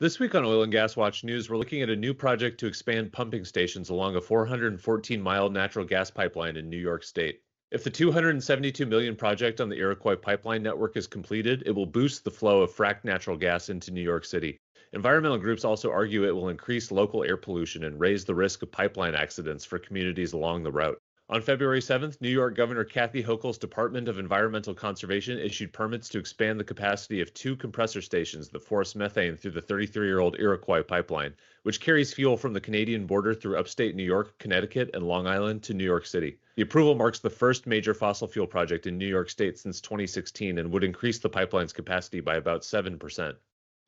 This week on Oil and Gas Watch News, we're looking at a new project to expand pumping stations along a 414-mile natural gas pipeline in New York State. If the $272 million project on the Iroquois Pipeline network is completed, it will boost the flow of fracked natural gas into New York City. Environmental groups also argue it will increase local air pollution and raise the risk of pipeline accidents for communities along the route. On February 7th, New York Governor Kathy Hochul's Department of Environmental Conservation issued permits to expand the capacity of two compressor stations that force methane through the 33-year-old Iroquois Pipeline, which carries fuel from the Canadian border through upstate New York, Connecticut, and Long Island to New York City. The approval marks the first major fossil fuel project in New York State since 2016 and would increase the pipeline's capacity by about 7%.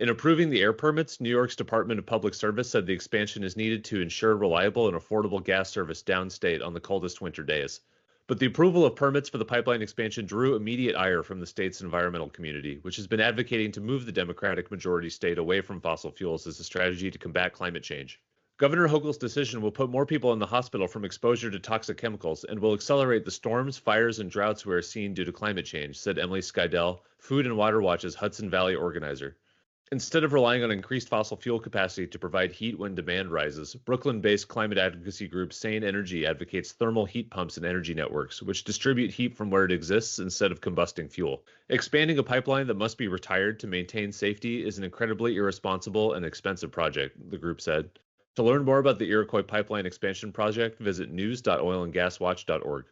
In approving the air permits, New York's Department of Public Service said the expansion is needed to ensure reliable and affordable gas service downstate on the coldest winter days. But the approval of permits for the pipeline expansion drew immediate ire from the state's environmental community, which has been advocating to move the Democratic majority state away from fossil fuels as a strategy to combat climate change. Governor Hochul's decision will put more people in the hospital from exposure to toxic chemicals and will accelerate the storms, fires, and droughts we are seeing due to climate change, said Emily Skydel, Food and Water Watch's Hudson Valley organizer. Instead of relying on increased fossil fuel capacity to provide heat when demand rises, Brooklyn-based climate advocacy group Sane Energy advocates thermal heat pumps and energy networks, which distribute heat from where it exists instead of combusting fuel. Expanding a pipeline that must be retired to maintain safety is an incredibly irresponsible and expensive project, the group said. To learn more about the Iroquois Pipeline expansion project, visit news.oilandgaswatch.org.